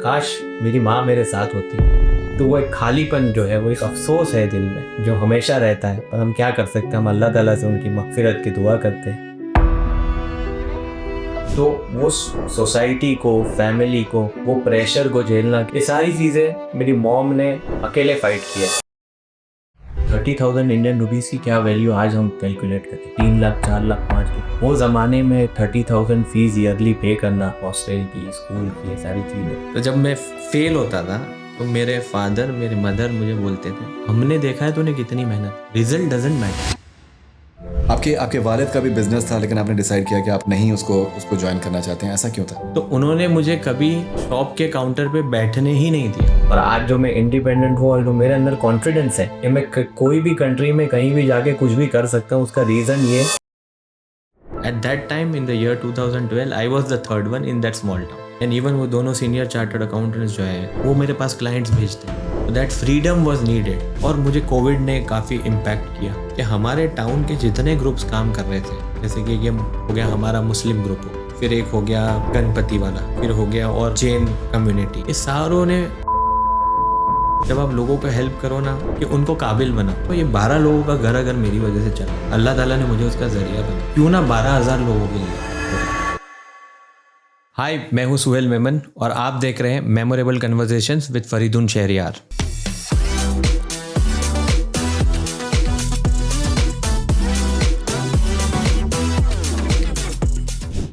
काश मेरी माँ मेरे साथ होती। तो वो एक खालीपन जो है, वो एक अफसोस है दिल में जो हमेशा रहता है, पर हम क्या कर सकते हैं, हम अल्लाह ताला से उनकी मग़फ़िरत की दुआ करते हैं। तो वो सोसाइटी को, फैमिली को, वो प्रेशर को झेलना, ये सारी चीज़ें मेरी मॉम ने अकेले फाइट किया। 30,000 इंडियन रुपीज़ की क्या वैल्यू आज हम कैलकुलेट करें, 3 लाख 4 लाख 5 लाख। वो ज़माने में 30,000 फीस ईयरली पे करना, हॉस्टल की, स्कूल की, ये सारी चीज़ें। तो जब मैं फेल होता था तो मेरे फादर, मेरे मदर मुझे बोलते थे, हमने देखा है तूने कितनी मेहनत, रिजल्ट डजंट मैटर। आपके वालिद का भी बिजनेस था, लेकिन आपने डिसाइड किया कि आप नहीं उसको ज्वाइन करना चाहते हैं, ऐसा क्यों था? तो उन्होंने मुझे कभी शॉप के काउंटर पे बैठने ही नहीं दिया। और आज जो मैं इंडिपेंडेंट हूँ और जो मेरे अंदर कॉन्फिडेंस है कि मैं कोई भी कंट्री में कहीं भी जाके कुछ भी कर सकता हूँ, उसका रीज़न ये, eight that time in the year 2012 I was the third one in that small town, and even वो दोनों सीनियर चार्टर्ड अकाउंटेंट्स जो है वो मेरे पास क्लाइंट्स भेजते हैं। तो दैट फ्रीडम वॉज नीडेड। और मुझे कोविड ने काफ़ी इम्पैक्ट किया कि हमारे टाउन के जितने ग्रुप्स काम कर रहे थे, जैसे कि ये हो गया हमारा मुस्लिम ग्रुप, फिर एक हो गया गणपति वाला, फिर हो गया और जैन कम्युनिटी, ये सारों ने, जब आप लोगों को हेल्प करो ना कि उनको काबिल बना, तो ये 12 लोगों का घर अगर मेरी वजह से चला, अल्लाह ताला ने मुझे उसका जरिया बना, क्यों ना 12,000 लोगों के लिए। हाय, मैं हूँ सुहेल मेमन और आप देख रहे हैं मेमोरेबल कन्वर्सेशंस विद फरीदुन शहरियार।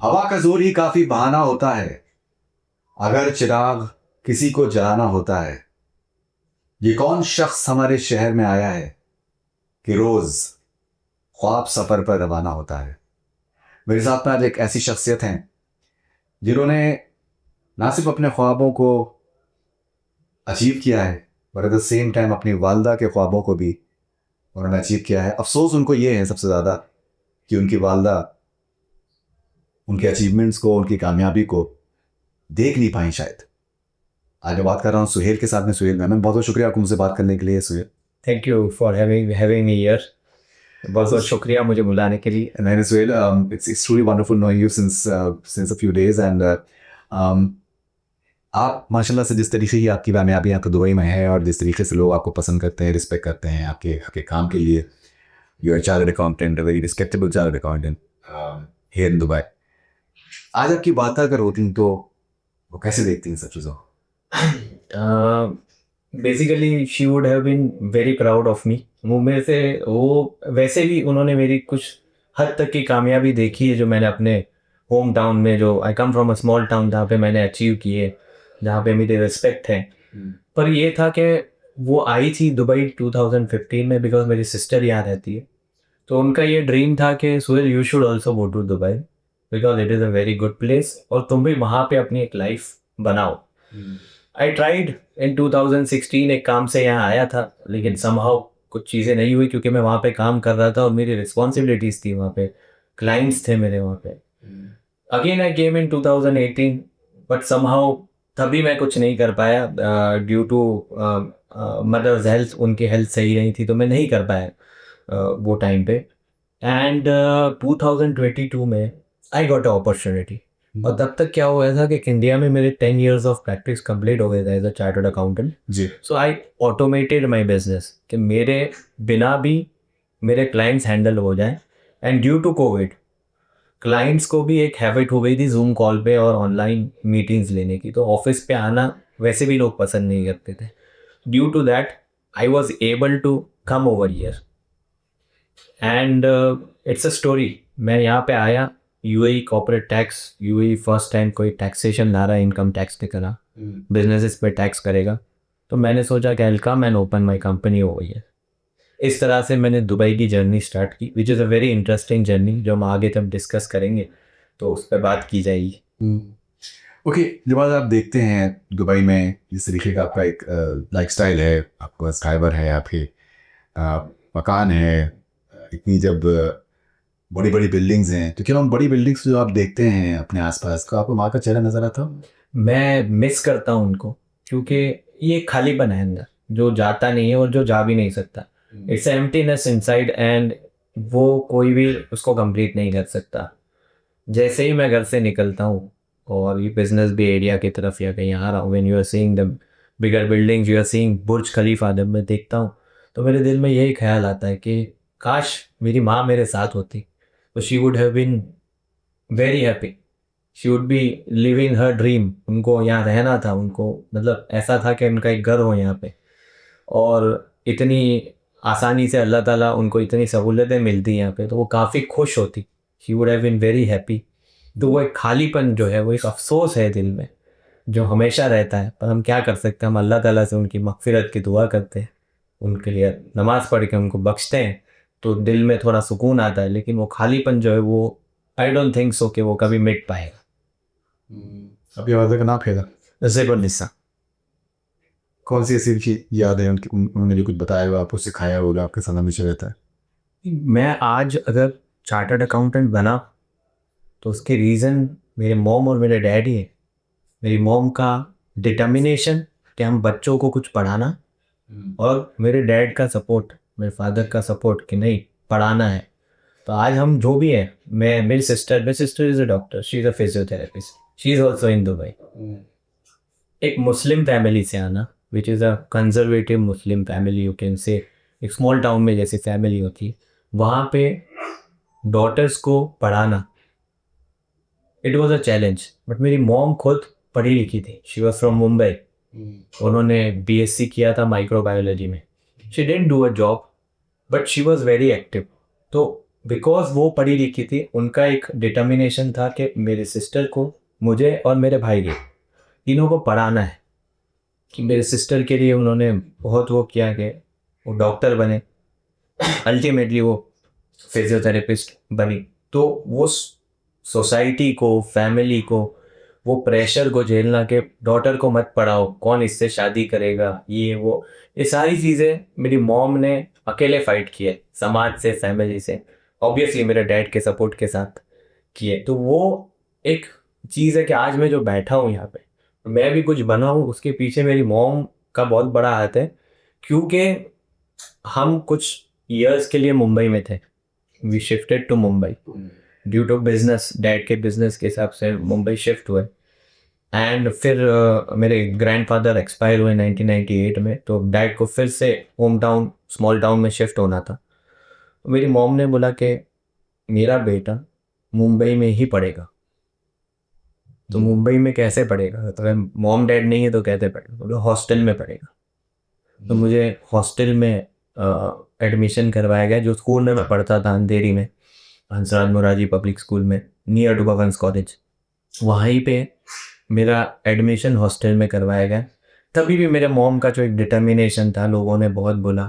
हवा का जोर ही काफी बहाना होता है, अगर चिराग किसी को जलाना होता है। ये कौन शख्स हमारे शहर में आया है कि रोज ख्वाब सफर पर रवाना होता है। मेरे साथ में आज एक ऐसी शख्सियत हैं जिन्होंने ना सिर्फ अपने ख्वाबों को अचीव किया है, पर एट द सेम टाइम अपनी वालदा के ख्वाबों को भी उन्होंने अचीव किया है। अफसोस उनको ये है सबसे ज़्यादा कि उनकी वालदा उनके अचीवमेंट्स को, उनकी कामयाबी को देख नहीं पाई शायद। आज मैं बात कर रहा हूँ सुहेल के साथ में। सुहेल मैम, बहुत बहुत शुक्रिया आपको मुझसे बात करने के लिए। Suhail, thank you for having me here. बहुत बहुत शुक्रिया मुझे बुलाने के लिए। नहीं Suhail, it's truly wonderful knowing you since a few days and आप माशाल्लाह से जिस तरीके की आपकी कामयाबी आपको दुबई में है और जिस तरीके से लोग आपको पसंद करते हैं, रिस्पेक्ट करते हैं आपके आपके काम के लिए, you are chartered accountant, very respectable chartered accountant here in Dubai. आज आपकी बात अगर होती तो वो कैसे देखती हैं सब चीज़ों? Basically she would have been very proud of me. वो मेरे से, वो वैसे भी उन्होंने मेरी कुछ हद तक की कामयाबी देखी है जो मैंने अपने होम टाउन में, जो I come from a small town, जहाँ पे मैंने अचीव किए, जहाँ पे मेरे रिस्पेक्ट है। पर ये था कि वो आई थी दुबई 2015 में, बिकॉज मेरी सिस्टर यहाँ रहती है। तो उनका ये ड्रीम था कि Suhail you should also go to Dubai because it is a very good place, और तुम भी वहाँ पे अपनी एक लाइफ बनाओ। आई ट्राइड इन 2016, एक काम से यहाँ आया था, लेकिन समहाउ कुछ चीज़ें नहीं हुई क्योंकि मैं वहाँ पे काम कर रहा था और मेरी रिस्पॉन्सिबिलिटीज़ थी वहाँ पे, क्लाइंट्स थे मेरे वहाँ पे। Again I came in 2018, but somehow तभी मैं कुछ नहीं कर पाया ड्यू टू मदर्स हेल्थ। उनकी हेल्थ सही नहीं थी तो मैं नहीं कर पाया वो टाइम पे। एंड 2022 में आई गॉट अ अपॉर्चुनिटी। और तब तक क्या हुआ था कि इंडिया में मेरे 10 years ऑफ प्रैक्टिस कंप्लीट हो गए थे as a chartered accountant ji. So I automated my business कि मेरे बिना भी मेरे क्लाइंट्स हैंडल हो जाएं। And due to Covid clients को भी एक हैबिट हो गई थी जूम कॉल पे और ऑनलाइन मीटिंग्स लेने की, तो ऑफिस पे आना वैसे भी लोग पसंद नहीं करते थे। Due to that I was able to come over here and it's a story. मैं यहाँ पे आया, UAE corporate tax, UAE first time कोई टैक्सेशन ला रहा है इनकम टैक्स के करा, बिजनेसेस पे टैक्स करेगा। तो मैंने सोचा कि I will come and open my company over here. इस तरह से मैंने दुबई की जर्नी स्टार्ट की, which is a very interesting journey जो हम आगे जब डिस्कस करेंगे तो उस पर बात की जाएगी। ओके, जब आज आप देखते हैं दुबई में जिस तरीके का आपका एक लाइफस्टाइल है, आपके पास ड्राइवर है, आपके मकान है, इतनी जब बड़ी बड़ी बिल्डिंग्स हैं, तो क्या उन बड़ी बिल्डिंग्स जो आप देखते हैं अपने आसपास का, आपको वहाँ का चेहरा नज़र आता? मैं मिस करता हूँ उनको, क्योंकि ये खालीपन है अंदर जो जाता नहीं है और जो जा भी नहीं सकता। इट्स एम्प्टीनेस इनसाइड एंड वो कोई भी उसको कंप्लीट नहीं कर सकता। जैसे ही मैं घर से निकलता हूँ और ये बिजनेस भी एरिया की तरफ या कहीं आ रहा हूँ, when you are seeing the bigger buildings, you are seeing Burj Khalifa, जब मैं देखता हूँ तो मेरे दिल में यही ख्याल आता है कि काश मेरी माँ मेरे साथ होती, तो she would have been very happy, she would be living her dream. उनको यहाँ रहना था, उनको मतलब ऐसा था कि उनका एक घर हो यहाँ पे, और इतनी आसानी से अल्लाह ताला उनको इतनी सहूलतें मिलती यहाँ पे, तो वो काफ़ी खुश होती, she would have been very happy. तो वो एक खालीपन जो है, वो एक अफसोस है दिल में जो हमेशा रहता है, पर हम क्या कर सकते हैं, हम अल्लाह ताला से उनकी मग़फ़िरत की दुआ करते हैं, उनके लिए नमाज़ पढ़ के उनको बख्शते हैं, तो दिल में थोड़ा सुकून आता है। लेकिन वो खालीपन जो है वो आई डोंट थिंक सो कि वो कभी मिट पाएगा। आपकी वालदा का नाम है? ज़ेबुन्निसा। कौन सी ऐसी की याद है उनकी, उन्होंने जो कुछ बताया हुआ, आपको सिखाया होगा, आपके साथ हमेशा रहता है? मैं आज अगर चार्टर्ड अकाउंटेंट बना तो उसके रीज़न मेरे मॉम और मेरे डैड ही है। मेरी मॉम का डिटर्मिनेशन कि हम बच्चों को कुछ पढ़ाना, और मेरे डैड का सपोर्ट, मेरे फादर का सपोर्ट कि नहीं पढ़ाना है। तो आज हम जो भी है, मैं मेरी sister is a doctor, she is a physiotherapist, she is also in Dubai. एक मुस्लिम फैमिली से आना, which is a conservative Muslim family you can से, एक स्मॉल टाउन में जैसी फैमिली होती है, वहाँ पे डॉटर्स को पढ़ाना, it was a challenge. But मेरी मॉम खुद पढ़ी लिखी थी, शी वॉज फ्रॉम मुंबई, उन्होंने बीएससी किया था माइक्रोबायोलॉजी में। She didn't do a job but she was very active. तो बिकॉज वो पढ़ी लिखी थी, उनका एक डिटर्मिनेशन था कि मेरे सिस्टर को, मुझे और मेरे भाई को, तीनों को पढ़ाना है। कि मेरे सिस्टर के लिए उन्होंने बहुत वो किया कि वो डॉक्टर बने, अल्टीमेटली वो फिजियोथेरेपिस्ट बनी। तो वो सोसाइटी को, फैमिली को, वो प्रेशर को झेलना कि डॉटर को मत पढ़ाओ, कौन इससे शादी करेगा, ये वो, ये सारी चीज़ें मेरी मॉम ने अकेले फाइट किए, समाज से, फैमिली से, ऑब्वियसली मेरे डैड के सपोर्ट के साथ किए। तो वो एक चीज़ है कि आज मैं जो बैठा हूँ यहाँ पे, मैं भी कुछ बना हूँ, उसके पीछे मेरी मॉम का बहुत बड़ा हाथ है। क्योंकि हम कुछ ईयर्स के लिए मुंबई में थे, we shifted to Mumbai due to business, dad के बिजनेस के हिसाब से मुंबई शिफ्ट हुए। एंड फिर मेरे ग्रैंडफादर एक्सपायर हुए 1998 में, तो डैड को फिर से होम टाउन, स्मॉल टाउन में शिफ्ट होना था। मेरी मॉम ने बोला कि मेरा बेटा मुंबई में ही पढ़ेगा। तो मुंबई में कैसे पढ़ेगा, तो मॉम डैड नहीं है तो कैसे पढ़ेगा, बोलो हॉस्टल में पढ़ेगा। तो मुझे हॉस्टल में एडमिशन करवाया गया, जो स्कूल में मैं पढ़ता था अंधेरी में, हंसराज मोरारजी पब्लिक स्कूल में, नियर टू भवंस कॉलेज, वहीं पे मेरा एडमिशन हॉस्टल में करवाया गया। तभी भी मेरे मॉम का जो एक डिटर्मिनेशन था, लोगों ने बहुत बोला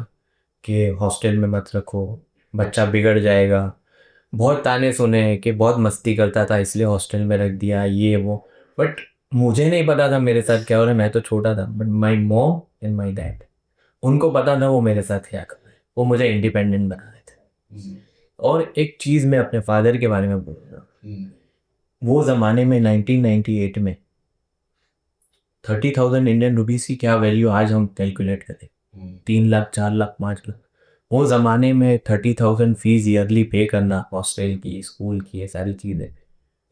कि हॉस्टल में मत रखो, बच्चा बिगड़ जाएगा, बहुत ताने सुने कि बहुत मस्ती करता था इसलिए हॉस्टल में रख दिया, ये वो। बट मुझे नहीं पता था मेरे साथ क्या हो रहा है, मैं तो छोटा था, but my mom and my dad, उनको पता था वो मेरे साथ क्या कर रहे हैं, वो मुझे इंडिपेंडेंट बना रहे थे। और एक चीज़ मैं अपने फादर के बारे में बोल रहा हूँ, वो ज़माने में 1998 में 30,000 इंडियन रुपीज़ की क्या वैल्यू आज हम कैलकुलेट करें, 3 लाख, 4 लाख, 5 लाख, वो ज़माने में 30,000 फीस ईयरली पे करना, हॉस्टल की, स्कूल की, ये सारी चीज़ें,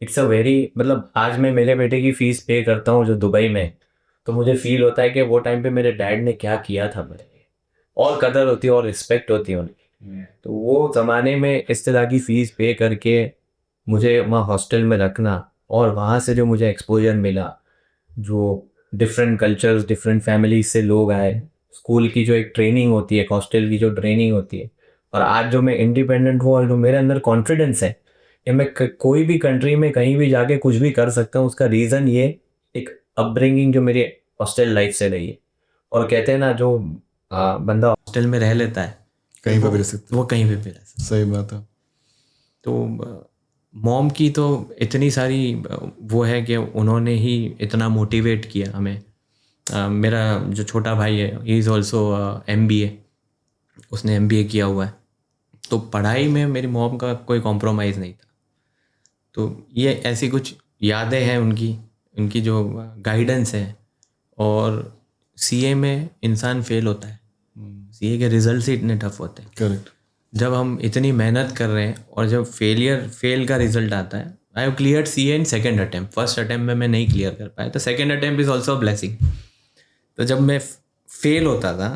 इट्स अ वेरी, मतलब आज मैं मेरे बेटे की फ़ीस पे करता हूँ जो दुबई में, तो मुझे फील होता है कि वो टाइम पे मेरे डैड ने क्या किया था मेरे लिए, और कदर होती है और रिस्पेक्ट होती है उनकी। तो वो ज़माने में इस तरह की फ़ीस पे करके मुझे वहाँ हॉस्टल में रखना, और वहाँ से जो मुझे एक्सपोजर मिला, जो डिफरेंट कल्चर्स, डिफरेंट फैमिलीज से लोग आए, स्कूल की जो एक ट्रेनिंग होती है, हॉस्टल की जो ट्रेनिंग होती है, और आज जो मैं इंडिपेंडेंट हूँ और जो मेरे अंदर कॉन्फिडेंस है कि मैं कोई भी कंट्री में कहीं भी जाके कुछ भी कर सकता हूँ, उसका रीज़न ये एक अपब्रिंगिंग जो मेरी हॉस्टल लाइफ से रही है। और कहते हैं ना, जो बंदा हॉस्टल में रह लेता है कहीं पर भी रह सकते, वो कहीं पे भी रह सकता है। सही बात है। तो मॉम की तो इतनी सारी वो है कि उन्होंने ही इतना मोटिवेट किया हमें। मेरा जो छोटा भाई है, ही इज़ ऑल्सो MBA, उसने MBA किया हुआ है। तो पढ़ाई में मेरी मॉम का कोई कॉम्प्रोमाइज़ नहीं था। तो ये ऐसी कुछ यादें हैं उनकी, उनकी जो गाइडेंस है। और CA में इंसान फेल होता है, CA के रिजल्ट ही इतने टफ होते हैं। करेक्ट। जब हम इतनी मेहनत कर रहे हैं और जब फेल का रिजल्ट आता है, I have clear CA in second attempt. First attempt में मैं नहीं क्लियर कर पाया, तो second attempt is also blessing. तो जब मैं फेल होता था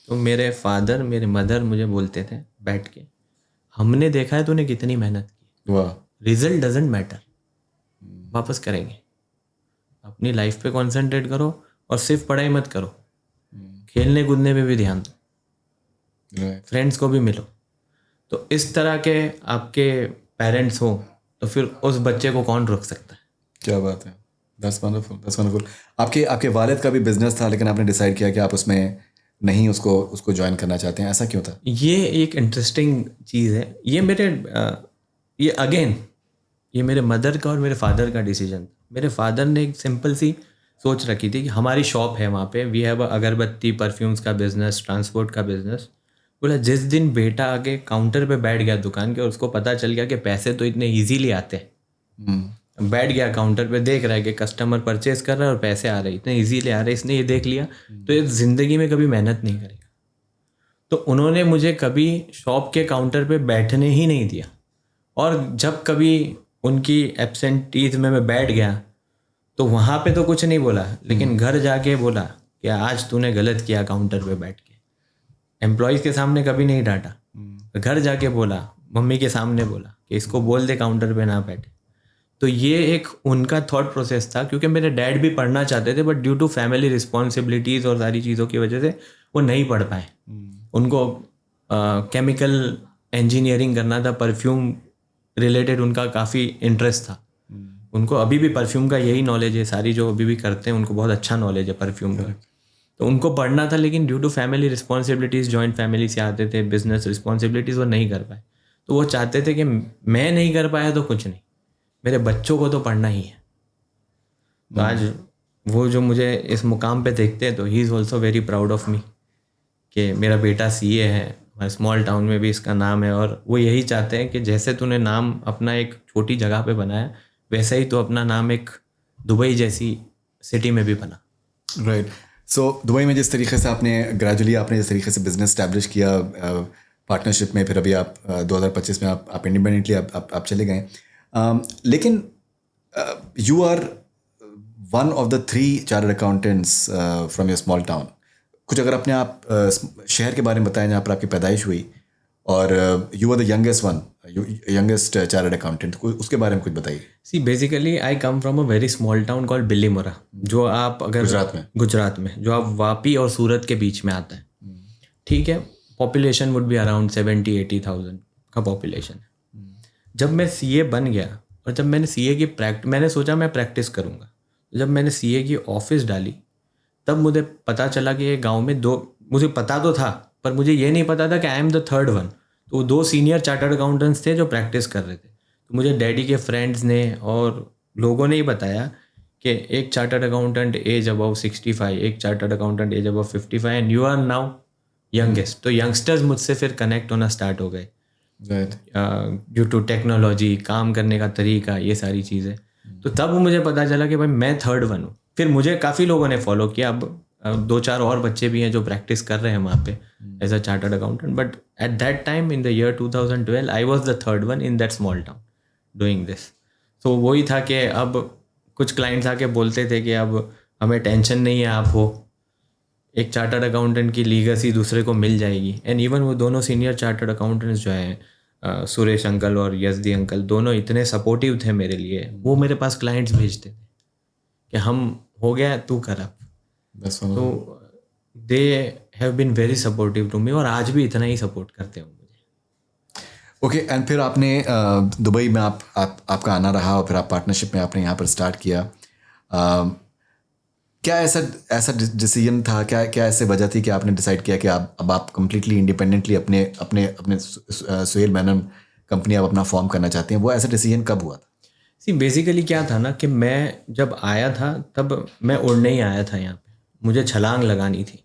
तो मेरे फादर मेरे मदर मुझे बोलते थे बैठ के, हमने देखा है तूने कितनी मेहनत की, वाह. रिजल्ट डजेंट मैटर, वापस करेंगे, अपनी लाइफ पे कंसंट्रेट करो और सिर्फ पढ़ाई मत करो, खेलने कूदने पे भी ध्यान दो, Right. फ्रेंड्स को भी मिलो. तो इस तरह के आपके पेरेंट्स हो तो फिर उस बच्चे को कौन रोक सकता है. क्या बात है. That's wonderful. That's wonderful. आपके वालिद का भी बिजनेस था लेकिन आपने डिसाइड किया कि आप उसमें नहीं उसको ज्वाइन करना चाहते हैं. ऐसा क्यों था? ये एक इंटरेस्टिंग चीज़ है. ये मेरे मदर का और मेरे फादर का डिसीजन. मेरे फादर ने एक सिंपल सी सोच रखी थी कि हमारी शॉप है वहाँ पे, वी हैव अगरबत्ती परफ्यूम्स का बिजनेस, ट्रांसपोर्ट का बिजनेस. बोला जिस दिन बेटा आके काउंटर पे बैठ गया दुकान के और उसको पता चल गया कि पैसे तो इतने इजीली आते हैं, बैठ गया काउंटर पे, देख रहा है कि कस्टमर परचेज कर रहा है और पैसे आ रहे हैं, इतने इजीली आ रहे हैं, इसने ये देख लिया तो ये ज़िंदगी में कभी मेहनत नहीं करेगा. तो उन्होंने मुझे कभी शॉप के काउंटर पे बैठने ही नहीं दिया. और जब कभी उनकी एब्सेंटीज में मैं बैठ गया तो वहाँ पे तो कुछ नहीं बोला, लेकिन घर जाके बोला कि आज तूने गलत किया काउंटर पे बैठ के. एम्प्लॉयज़ के सामने कभी नहीं डांटा, घर जाके बोला, मम्मी के सामने बोला कि इसको बोल दे काउंटर पे ना बैठे. तो ये एक उनका थॉट प्रोसेस था, क्योंकि मेरे डैड भी पढ़ना चाहते थे but due to family responsibilities और सारी चीज़ों की वजह से वो नहीं पढ़ पाए. उनको केमिकल इंजीनियरिंग करना था, परफ्यूम रिलेटेड उनका काफ़ी इंटरेस्ट था. उनको अभी भी परफ्यूम का यही नॉलेज है, सारी जो अभी भी करते हैं उनको बहुत अच्छा नॉलेज है परफ्यूम का. तो उनको पढ़ना था लेकिन due to family responsibilities, joint family से आते थे, बिजनेस रिस्पॉन्सिबिलिटीज़, वो नहीं कर पाए. तो वो चाहते थे कि मैं नहीं कर पाया तो कुछ नहीं, मेरे बच्चों को तो पढ़ना ही है. तो आज वो जो मुझे इस मुकाम पे देखते हैं तो he is also very proud of मी कि मेरा बेटा CA है, हमारे स्मॉल टाउन में भी इसका नाम है. और वो यही चाहते हैं कि जैसे तूने नाम अपना एक छोटी जगह पे बनाया वैसा ही तो अपना नाम एक दुबई जैसी सिटी में भी बना. राइट. सो दुबई में जिस तरीके से आपने ग्रेजुअली जिस तरीके से बिजनेस स्टैब्लिश किया पार्टनरशिप में, फिर अभी आप 2025 में आप इंडिपेंडेंटली आप चले गए. लेकिन you are one of the 3 chartered accountants from your small town. कुछ अगर अपने आप शहर के बारे में बताएं जहाँ पर आपकी पैदाइश हुई, और you are the youngest chartered accountant, उसके बारे में कुछ बताइए. See basically I come from a very small town called Bilimora, जो आप अगर गुजरात में जो आप वापी और सूरत के बीच में आता है. ठीक है, पॉपुलेशन वुड बी अराउंड 70-80,000 का पॉपुलेशन है. जब मैं CA बन गया और जब मैंने CA की मैंने सोचा मैं प्रैक्टिस करूँगा. जब मैंने CA की ऑफिस डाली तब मुझे पता चला कि ये गांव में मुझे पता तो था पर मुझे ये नहीं पता था कि I am the third one. तो 2 सीनियर चार्टर्ड अकाउंटेंट्स थे जो प्रैक्टिस कर रहे थे. तो मुझे डैडी के फ्रेंड्स ने और लोगों ने ही बताया कि एक चार्टर्ड अकाउंटेंट एज अबव 65, एक chartered accountant age above 55 and you are now youngest. तो यंगस्टर्स मुझसे फिर कनेक्ट होना स्टार्ट हो गए ड्यू टू टेक्नोलॉजी, काम करने का तरीका, ये सारी चीज़ें. तो तब मुझे पता चला कि भाई मैं थर्ड वन हूँ. फिर मुझे काफ़ी लोगों ने फॉलो किया. अब 2-4 और बच्चे भी हैं जो प्रैक्टिस कर रहे हैं वहाँ पे as a chartered accountant. But at that time in the year 2012 I was the third one in that small town doing this. तो वही था कि अब कुछ क्लाइंट्स आके बोलते थे कि अब हमें टेंशन नहीं है, आप हो एक चार्टर्ड अकाउंटेंट की लीगेसी दूसरे को मिल जाएगी. एंड इवन वो दोनों सीनियर चार्टर्ड अकाउंटेंट्स जो हैं सुरेश अंकल और यजदी अंकल, दोनों इतने सपोर्टिव थे मेरे लिए. वो मेरे पास क्लाइंट्स भेजते थे कि हम हो गया तू कर अब. तो they have been very supportive to me और आज भी इतना ही सपोर्ट करते हैं मुझे. ओके. एंड फिर आपने दुबई में आपका आना रहा और फिर आप पार्टनरशिप में आपने यहाँ पर स्टार्ट किया. क्या ऐसा डिसीजन था, क्या ऐसे वजह थी कि आपने डिसाइड किया कि आप कम्प्लीटली इंडिपेंडेंटली अपने सुहेल मेनन कंपनी आप अपना फॉर्म करना चाहते हैं? वो ऐसा डिसीजन कब हुआ था? सी बेसिकली क्या था ना कि मैं जब आया था तब मैं उड़ने ही आया था यहाँ पे, मुझे छलांग लगानी थी.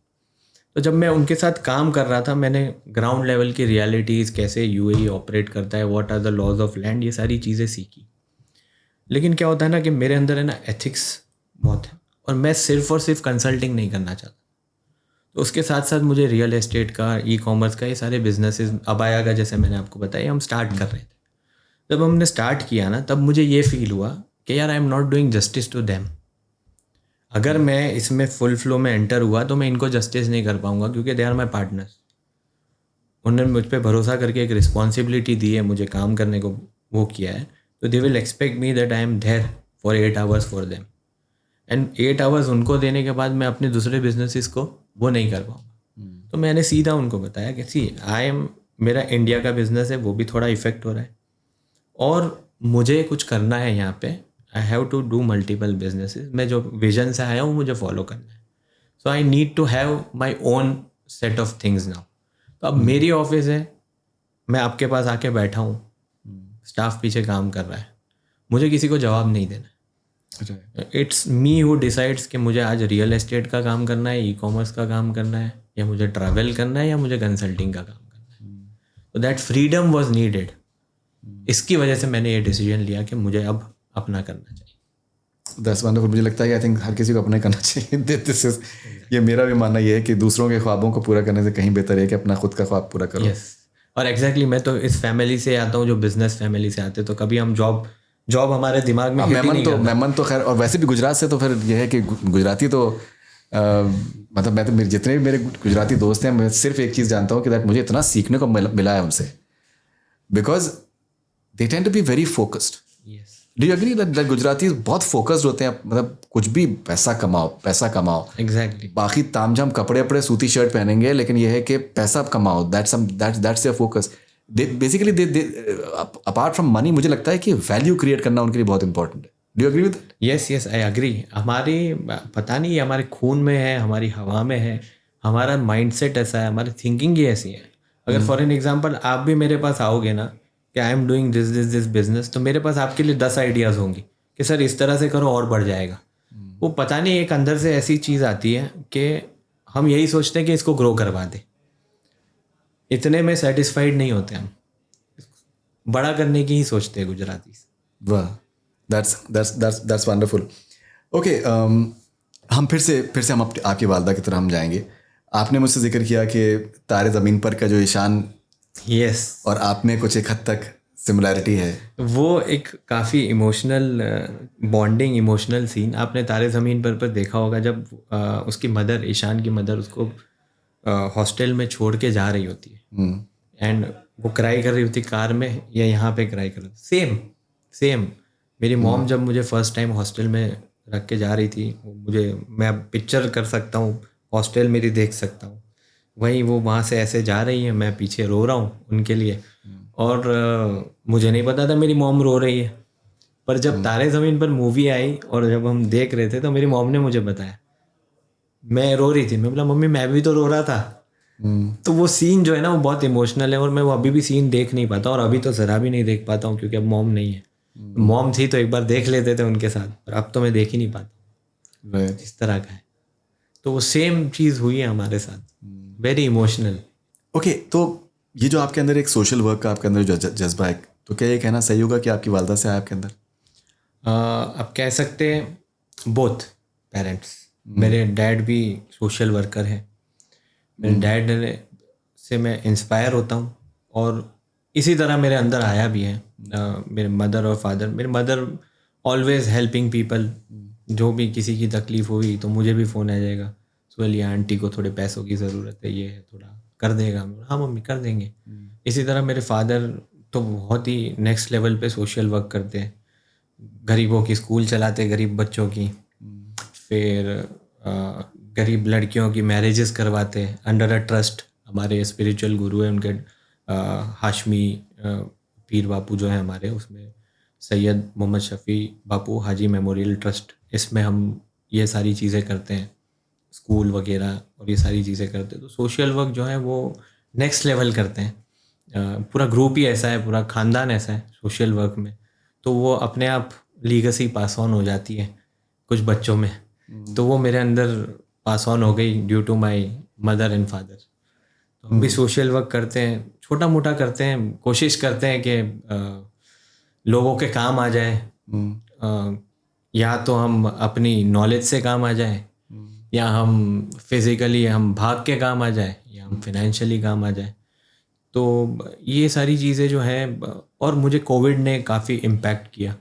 तो जब मैं उनके साथ काम कर रहा था मैंने ग्राउंड लेवल की रियलिटीज़, कैसे UAE ऑपरेट करता है, what are the laws of land, ये सारी चीज़ें सीखी. लेकिन क्या होता है ना कि मेरे अंदर है ना एथिक्स बहुत है और मैं सिर्फ और सिर्फ कंसल्टिंग नहीं करना चाहता. तो उसके साथ साथ मुझे रियल एस्टेट का, ई-कॉमर्स का, ये सारे बिजनेसेस, अबाया का जैसे मैंने आपको बताया, हम स्टार्ट कर रहे थे. जब हमने स्टार्ट किया ना, तब मुझे ये फील हुआ कि यार I am not doing justice to them. अगर मैं इसमें फुल फ्लो में एंटर हुआ तो मैं इनको जस्टिस नहीं कर पाऊंगा, क्योंकि दे आर माई पार्टनर्स। उन्होंने मुझ पर भरोसा करके एक रिस्पॉन्सिबिलिटी दी है, मुझे काम करने को वो किया है, तो they will expect me that I am there for 8 hours for them. And 8 hours उनको देने के बाद मैं अपने दूसरे बिजनेसेस को वो नहीं कर पाऊंगा। तो मैंने सीधा उनको बताया कि सी आई एम, मेरा इंडिया का बिजनेस है, वो भी थोड़ा इफेक्ट हो रहा है, और मुझे कुछ करना है यहाँ पे। I have to do multiple businesses. मैं जो विजन से आया हूँ मुझे फॉलो करना है। So I need to have my own set of things now. तो अब मेरी ऑफिस है, मैं आपके पास आके बैठा हूँ, स्टाफ पीछे काम कर रहा है, मुझे किसी को जवाब नहीं देना। इट्स मी हु डिसाइड्स कि मुझे आज रियल एस्टेट का काम करना है, ई कॉमर्स का काम करना है, या मुझे ट्रैवल करना है, या मुझे कंसल्टिंग का काम करना है। तो दैट फ्रीडम वॉज नीडेड। इसकी वजह से मैंने ये डिसीजन लिया कि मुझे अब अपना करना चाहिए। That's wonderful. मुझे लगता है कि आई थिंक हर किसी को अपना करना चाहिए। दिस इज, ये मेरा भी मानना ये है कि दूसरों के ख्वाबों को पूरा करने से कहीं बेहतर है कि अपना खुद का ख्वाब पूरा करो। यस, और एग्जैक्टली मैं तो इस फैमिली से आता हूँ जो बिजनेस फैमिली से आते, तो कभी हम जॉब हमारे दिमाग में हिट ही नहीं करता। मेमन तो खैर, और वैसे भी गुजरात से, तो फिर यह है कि गुजराती तो मतलब मैं तो जितने भी मेरे गुजराती दोस्त हैं, मैं सिर्फ एक चीज़ जानता हूँ कि दैट मुझे इतना सीखने को मिला है उनसे, because they tend to be very focused. Yes, do you agree that Gujarati बहुत फोकस्ड होते हैं? मतलब कुछ भी पैसा कमाओ। एग्जैक्टली। बाकी तामझाम कपड़े सूती शर्ट पहनेंगे, लेकिन यह है कि पैसा कमाओ। That's their focus. Basically apart from money, मुझे लगता है कि वैल्यू क्रिएट करना उनके लिए बहुत इंपॉर्टेंट है। Do you agree with? Yes, I agree. हमारी पता नहीं हमारे खून में है, हमारी हवा में है, हमारा माइंडसेट ऐसा है, हमारी थिंकिंग ही ऐसी है। अगर फॉर एन एग्जांपल आप भी मेरे पास आओगे ना कि I am doing this business, तो मेरे पास आपके लिए 10 आइडियाज़ होंगी कि सर इस तरह से करो और बढ़ जाएगा। वो पता नहीं एक अंदर से ऐसी चीज़ आती है कि हम यही सोचते हैं कि इसको ग्रो करवा दे। इतने में सेटिस्फाइड नहीं होते, हम बड़ा करने की ही सोचते हैं गुजराती। वाह, दैट्स वंडरफुल। ओके, हम फिर से हम आपकी वालदा की तरह हम जाएंगे। आपने मुझसे जिक्र किया कि तारे ज़मीन पर का जो ईशान, यस, और आप में कुछ एक हद तक सिमिलैरिटी है। वो एक काफ़ी इमोशनल बॉन्डिंग, इमोशनल सीन आपने तारे ज़मीन पर देखा होगा, जब उसकी मदर, ईशान की मदर, उसको हॉस्टल में छोड़ के जा रही होती है, एंड वो क्राई कर रही होती कार में, या यहाँ पे क्राई कर रही। सेम मेरी मॉम जब मुझे फर्स्ट टाइम हॉस्टल में रख के जा रही थी, मैं पिक्चर कर सकता हूँ, हॉस्टल मेरी देख सकता हूँ, वहीं वो वहाँ से ऐसे जा रही है, मैं पीछे रो रहा हूँ उनके लिए, और मुझे नहीं पता था मेरी मॉम रो रही है। पर जब तारे ज़मीन पर मूवी आई और जब हम देख रहे थे, तो मेरी मॉम ने मुझे बताया, मैं रो रही थी, मैं बोला मम्मी मैं भी तो रो रहा था। तो वो सीन जो है ना, वो बहुत इमोशनल है, और मैं वो अभी भी सीन देख नहीं पाता, और अभी तो ज़रा भी नहीं देख पाता हूँ, क्योंकि अब मॉम नहीं है। मॉम थी तो एक बार देख लेते थे उनके साथ, पर अब तो मैं देख ही नहीं पाता इस तरह का है। तो वो सेम चीज़ हुई है हमारे साथ, वेरी इमोशनल। ओके, तो ये जो आपके अंदर एक सोशल वर्क का आपके अंदर जो जज्बा है, तो क्या ये कहना सही होगा कि आपकी वालदा से आया आपके अंदर? आप कह सकते हैं बोथ पेरेंट्स। मेरे डैड भी सोशल वर्कर हैं, मेरे डैड से मैं इंस्पायर होता हूँ, और इसी तरह मेरे अंदर आया भी है। मेरे मदर और फादर, मेरे मदर ऑलवेज हेल्पिंग पीपल, जो भी किसी की तकलीफ हुई तो मुझे भी फ़ोन आ जाएगा, सुहेल आंटी को थोड़े पैसों की ज़रूरत है, ये है, थोड़ा कर देगा? हाँ मम्मी कर देंगे। इसी तरह मेरे फादर तो बहुत ही नेक्स्ट लेवल पे सोशल वर्क करते हैं, गरीबों की स्कूल चलाते, गरीब बच्चों की, फिर गरीब लड़कियों की मैरिजेस करवाते हैं अंडर अ ट्रस्ट। हमारे स्पिरिचुअल गुरु हैं उनके, हाशमी पीर बापू जो है हमारे, उसमें सैयद मोहम्मद शफ़ी बापू हाजी मेमोरियल ट्रस्ट, इसमें हम ये सारी चीज़ें करते हैं, स्कूल वगैरह और ये सारी चीज़ें करते हैं। तो सोशल वर्क जो है वो नेक्स्ट लेवल करते हैं। पूरा ग्रुप ही ऐसा है, पूरा ख़ानदान ऐसा है सोशल वर्क में, तो वो अपने आप लीगेसी पास ऑन हो जाती है कुछ बच्चों में। तो वो मेरे अंदर पास ऑन हो गई due to my mother and father. तो हम भी सोशल वर्क करते हैं, छोटा मोटा करते हैं, कोशिश करते हैं कि लोगों के काम आ जाए। या तो हम अपनी नॉलेज से काम आ जाए, या हम फिज़िकली हम भाग के काम आ जाए, या हम फिनेंशियली काम आ जाए। तो ये सारी चीज़ें जो हैं, और मुझे कोविड ने काफ़ी इम्पैक्ट किया।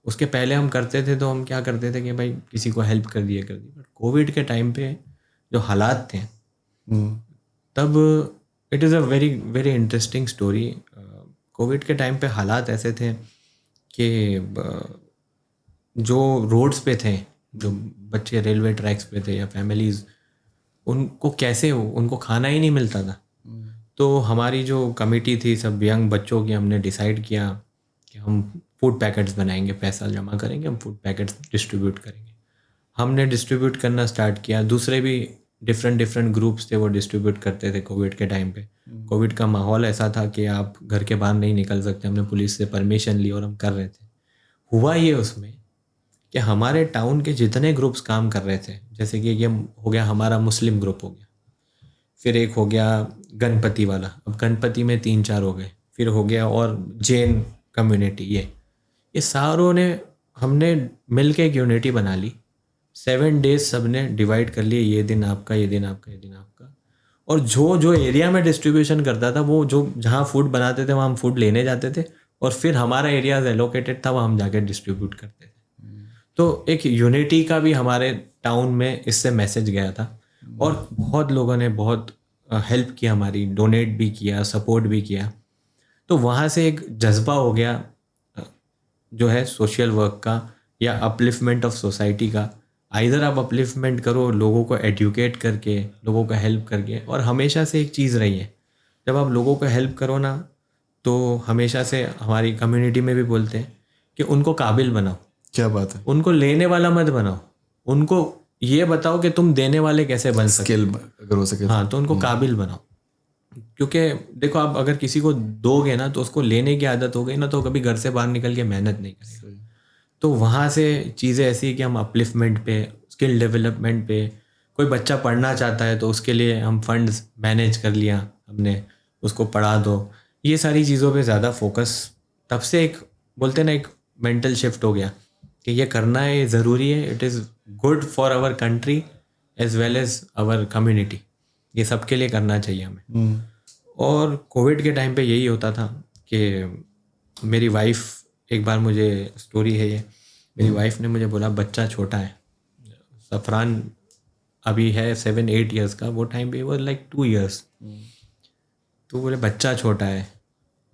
उसके पहले हम करते थे तो हम क्या करते थे कि भाई किसी को हेल्प कर दिया, बट कोविड के टाइम पे जो हालात थे तब, it is a very very interesting story. Covid के टाइम पे हालात ऐसे थे कि जो रोड्स पे थे, जो बच्चे रेलवे ट्रैक्स पे थे या फैमिलीज़, उनको खाना ही नहीं मिलता था। तो हमारी जो कमेटी थी सब यंग बच्चों की, हमने डिसाइड किया कि हम फूड पैकेट्स बनाएंगे, पैसा जमा करेंगे, हम फूड पैकेट्स डिस्ट्रीब्यूट करेंगे। हमने डिस्ट्रीब्यूट करना स्टार्ट किया, दूसरे भी डिफरेंट ग्रुप्स थे वो डिस्ट्रीब्यूट करते थे। कोविड के टाइम पे कोविड का माहौल ऐसा था कि आप घर के बाहर नहीं निकल सकते, हमने पुलिस से परमिशन ली और हम कर रहे थे। हुआ ये उसमें कि हमारे टाउन के जितने ग्रुप्स काम कर रहे थे, जैसे कि ये हो गया हमारा मुस्लिम ग्रुप हो गया, फिर एक हो गया गणपति वाला, अब गणपति में 3-4 हो गए, फिर हो गया और जैन कम्युनिटी, ये सारों ने, हमने मिल के एक यूनिटी बना ली। 7 डेज सब ने डिवाइड कर लिए, ये दिन आपका, ये दिन आपका, ये दिन आपका। और जो एरिया में डिस्ट्रीब्यूशन करता था, वो जो जहाँ फूड बनाते थे वहाँ हम फूड लेने जाते थे, और फिर हमारा एरिया एलोकेटेड था, वहाँ हम जाके डिस्ट्रीब्यूट करते थे। तो एक यूनिटी का भी हमारे टाउन में इससे मैसेज गया था, और बहुत लोगों ने बहुत हेल्प की हमारी, डोनेट भी किया, सपोर्ट भी किया। तो वहाँ से एक जज्बा हो गया जो है सोशल वर्क का या अपलिफ्टमेंट ऑफ सोसाइटी का। आइदर आप अपलिफ्टमेंट करो लोगों को एडुकेट करके, लोगों को हेल्प करके, और हमेशा से एक चीज़ रही है, जब आप लोगों को हेल्प करो ना, तो हमेशा से हमारी कम्युनिटी में भी बोलते हैं कि उनको काबिल बनाओ। क्या बात है, उनको लेने वाला मत बनाओ, उनको ये बताओ कि तुम देने वाले कैसे बन सकते। स्किल अगर हो सके। हाँ, तो उनको काबिल बनाओ, क्योंकि देखो आप अगर किसी को दोगे ना तो उसको लेने की आदत हो गई ना, तो कभी घर से बाहर निकल के मेहनत नहीं करेगा। तो वहाँ से चीज़ें ऐसी कि हम अपलिफ्टमेंट पे, स्किल डेवलपमेंट पे, कोई बच्चा पढ़ना चाहता है तो उसके लिए हम फंड्स मैनेज कर लिया हमने, उसको पढ़ा दो, ये सारी चीज़ों पे ज़्यादा फोकस। तब से एक बोलते ना एक मेंटल शिफ्ट हो गया कि ये करना है, ये ज़रूरी है, it is good for our country as well as our community, ये सबके लिए करना चाहिए हमें। और कोविड के टाइम पे यही होता था कि मेरी वाइफ, एक बार मुझे स्टोरी है ये, मेरी वाइफ ने मुझे बोला, बच्चा छोटा है, सफरान अभी है 7-8 ईयर्स का, वो टाइम पे वो लाइक 2 ईयर्स। तो बोले बच्चा छोटा है,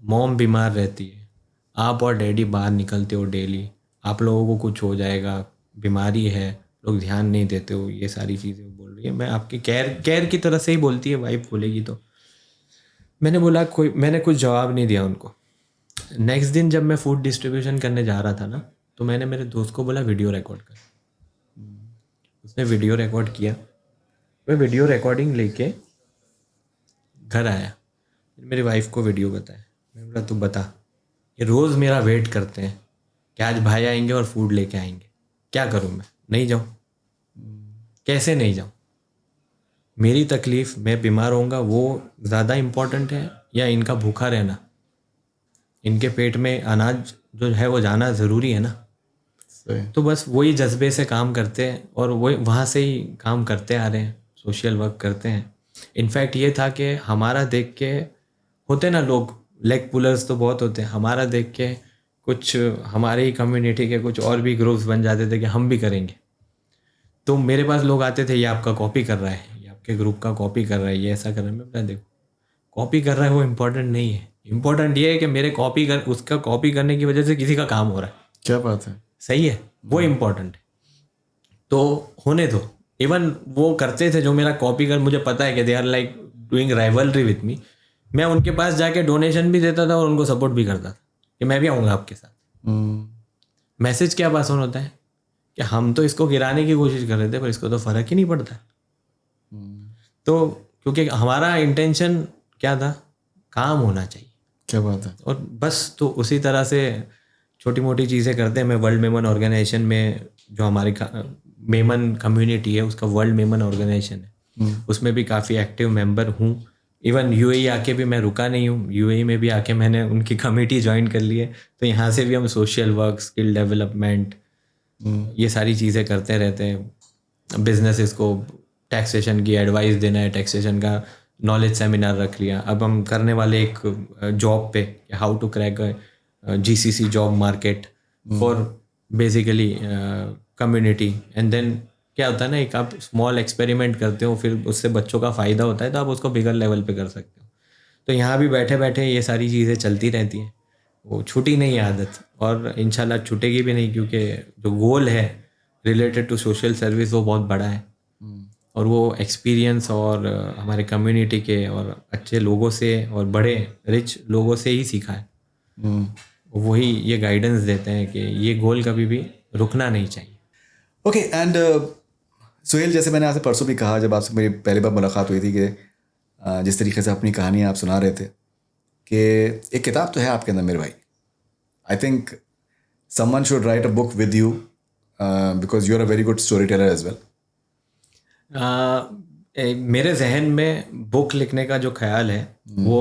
मॉम बीमार रहती है, आप और डैडी बाहर निकलते हो डेली, आप लोगों को कुछ हो जाएगा, बीमारी है, लोग ध्यान नहीं देते हो, ये सारी चीज़ें बोल रही है। मैं आपकी केयर की तरह से ही बोलती है, वाइफ बोलेगी तो। मैंने कुछ जवाब नहीं दिया उनको। नेक्स्ट दिन जब मैं फूड डिस्ट्रीब्यूशन करने जा रहा था ना, तो मैंने मेरे दोस्त को बोला वीडियो रिकॉर्ड कर। उसने वीडियो रिकॉर्ड किया, मैं वीडियो रिकॉर्डिंग लेके घर आया, मेरी वाइफ को वीडियो बताया। मैं बोला तू बता, ये रोज़ मेरा वेट करते हैं कि आज भाई आएंगे और फूड लेके आएंगे, क्या करूँ मैं, नहीं जाऊँ, कैसे नहीं जाऊँ? मेरी तकलीफ़, मैं बीमार होऊंगा, वो ज़्यादा इम्पोर्टेंट है या इनका भूखा रहना? इनके पेट में अनाज जो है वो जाना ज़रूरी है ना। तो बस वही जज्बे से काम करते हैं, और वही वहाँ से ही काम करते आ रहे हैं, सोशल वर्क करते हैं। इनफैक्ट ये था कि हमारा देख के, होते ना लोग लेग पुलर्स तो बहुत होते हैं, हमारा देख के कुछ हमारे ही कम्युनिटी के कुछ और भी ग्रुप्स बन जाते थे कि हम भी करेंगे। तो मेरे पास लोग आते थे, ये आपका कॉपी कर रहा है, ये आपके ग्रुप का कॉपी कर रहा है, ये ऐसा कर रहा है। मैं बोला देखो, कॉपी कर रहा है वो इम्पोर्टेंट नहीं है, इम्पोर्टेंट ये है कि मेरे उसका कॉपी करने की वजह से किसी का काम हो रहा है। क्या बात है, सही है, वो इम्पोर्टेंट है, तो होने दो। इवन वो करते थे जो मेरा कॉपी कर, मुझे पता है कि they are like doing rivalry with me, मैं उनके पास जाके डोनेशन भी देता था और उनको सपोर्ट भी करता था कि मैं भी आऊँगा आपके साथ। मैसेज क्या पास ऑन होता है कि हम तो इसको गिराने की कोशिश कर रहे थे, पर इसको तो फ़र्क ही नहीं पड़ता। तो क्योंकि हमारा इंटेंशन क्या था, काम होना चाहिए। क्या बात है। और बस तो उसी तरह से छोटी मोटी चीज़ें करते हैं। मैं वर्ल्ड मेमन ऑर्गेनाइजेशन में, जो हमारी मेमन कम्युनिटी है उसका वर्ल्ड मेमन ऑर्गेनाइजेशन है, उसमें भी काफ़ी एक्टिव मेंबर हूँ। इवन यूएई आके भी मैं रुका नहीं हूँ, यूएई में भी आके मैंने उनकी कमेटी ज्वाइन कर ली है। तो यहाँ से भी हम सोशल वर्क, स्किल डेवलपमेंट, ये सारी चीज़ें करते रहते हैं। बिजनेसेस को टैक्सेशन की एडवाइस देना है, टैक्सेशन का नॉलेज सेमिनार रख लिया, अब हम करने वाले एक जॉब पे how to crack GCC job market for basically community. And then क्या होता है ना, एक आप स्मॉल एक्सपेरिमेंट करते हो, फिर उससे बच्चों का फ़ायदा होता है तो आप उसको बिगर लेवल पे कर सकते हो। तो यहाँ भी बैठे बैठे ये सारी चीज़ें चलती रहती हैं, वो छूटी नहीं है आदत, और इंशाल्लाह छूटेगी भी नहीं, क्योंकि जो गोल है रिलेटेड टू सोशल सर्विस वो बहुत बड़ा है, और वो एक्सपीरियंस और हमारे कम्युनिटी के और अच्छे लोगों से और बड़े रिच लोगों से ही सीखा है। वही ये गाइडेंस देते हैं कि ये गोल कभी भी रुकना नहीं चाहिए। ओके, एंड सुहेल, जैसे मैंने आपसे परसों भी कहा जब आपसे मेरी पहली बार मुलाकात हुई थी कि जिस तरीके से अपनी कहानी आप सुना रहे थे कि एक किताब तो है आपके अंदर मेरे भाई। I think someone should write a book with you because you are a very good storyteller as well. मेरे जहन में बुक लिखने का जो ख्याल है वो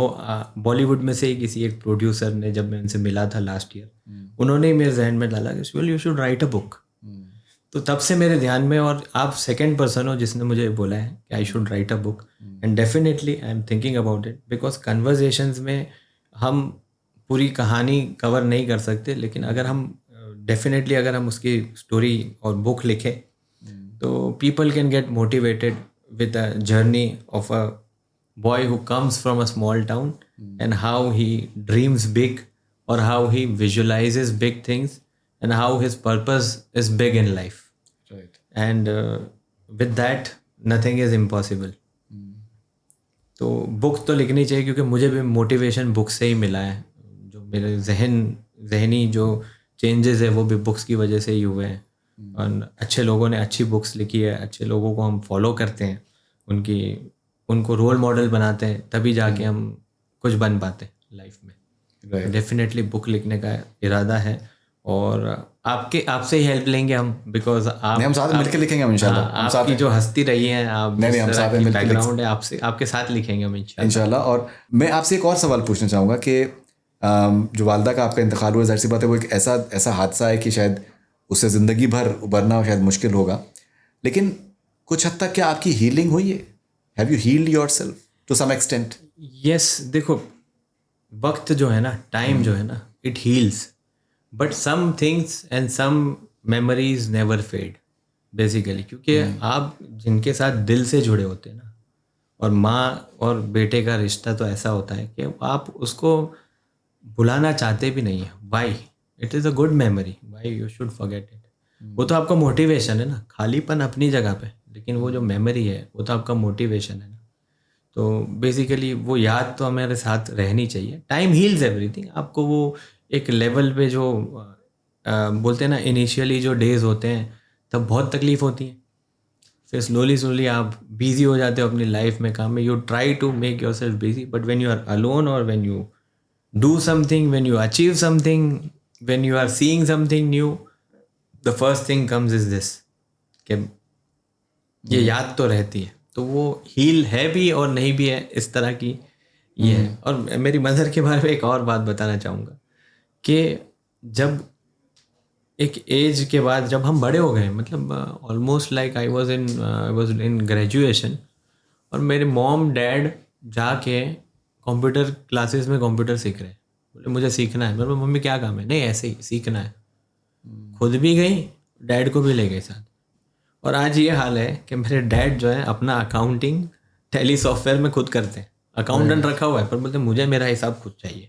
बॉलीवुड में से ही किसी एक प्रोड्यूसर ने, जब मैं उनसे मिला था लास्ट ईयर, उन्होंने ही मेरे जहन में डाला कि Suhail you should write a book. तो तब से मेरे ध्यान में, और आप सेकंड पर्सन हो जिसने मुझे बोला है कि I should write a book, and definitely I am thinking about it, because conversations में हम पूरी कहानी कवर नहीं कर सकते, लेकिन अगर हम डेफिनेटली अगर हम उसकी स्टोरी और बुक लिखें तो people can get motivated with a journey of a boy who comes from a small town and how he dreams big, or how he visualizes big things, and how his purpose is big in life. Right. And with that nothing is impossible. तो book तो लिखनी चाहिए, क्योंकि मुझे भी motivation book से ही मिला है। जो मेरे जहनी जो चेंजेस है वो भी बुक्स की वजह से ही हुए हैं, और अच्छे लोगों ने अच्छी बुक्स लिखी है, अच्छे लोगों को हम फॉलो करते हैं, उनको रोल मॉडल बनाते हैं, तभी जाके हम कुछ बन पाते हैं लाइफ में। डेफिनेटली बुक लिखने का इरादा है, और आपसे ही हेल्प लेंगे हम, बिकॉज हम साथ मिलकर लिखेंगे हम इंशाल्लाह। आपकी जो हस्ती रही है, आप हम साथ में बैकग्राउंड है, आपके साथ लिखेंगे हम इंशाल्लाह। और मैं आपसे एक और सवाल पूछना चाहूँगा कि जो वालदा का आपका इंतकाल हुआ, जाहिर सी बात है वो एक ऐसा हादसा है कि शायद उससे ज़िंदगी भर उबरना शायद मुश्किल होगा, लेकिन कुछ हद तक क्या आपकी हीलिंग हुई है? Have you healed yourself to some extent? Yes, देखो वक्त जो है ना, टाइम जो है ना, it heals, but some things and some memories never fade basically, क्योंकि आप जिनके साथ दिल से जुड़े होते हैं ना, और माँ और बेटे का रिश्ता तो ऐसा होता है कि आप उसको भुलाना चाहते भी नहीं है। Why? It is a good memory, why you should forget it? वो तो आपका मोटिवेशन है ना, खालीपन अपनी जगह पे, लेकिन वो जो मेमोरी है वो तो आपका मोटिवेशन है ना। तो बेसिकली वो याद तो हमारे साथ रहनी चाहिए। Time heals everything. आपको वो एक लेवल पे जो बोलते हैं ना, इनिशियली जो डेज होते हैं तब बहुत तकलीफ़ होती है, फिर स्लोली आप बिजी हो जाते हो अपनी लाइफ में, काम में, you try to make yourself busy, but when you are alone, और when you do something, when you achieve something, when you are seeing something new, the first thing comes is this, कि ये याद तो रहती है। तो वो heal है भी और नहीं भी है, इस तरह की ये है। और मेरी मदर के बारे में एक और बात बताना चाहूँगा कि जब एक एज के बाद जब हम बड़े हो गए, मतलब almost like I was in graduation, और मेरे मॉम डैड जाके कंप्यूटर क्लासेस में कंप्यूटर सीख रहे हैं। बोले मुझे सीखना है। मेरे मम्मी क्या काम है? नहीं, ऐसे ही सीखना है। खुद भी गई, डैड को भी ले गई साथ। और आज ये हाल है कि मेरे डैड जो है अपना अकाउंटिंग टैली सॉफ्टवेयर में खुद करते हैं, अकाउंटेंट रखा हुआ है, पर बोलते मुझे मेरा हिसाब खुद चाहिए।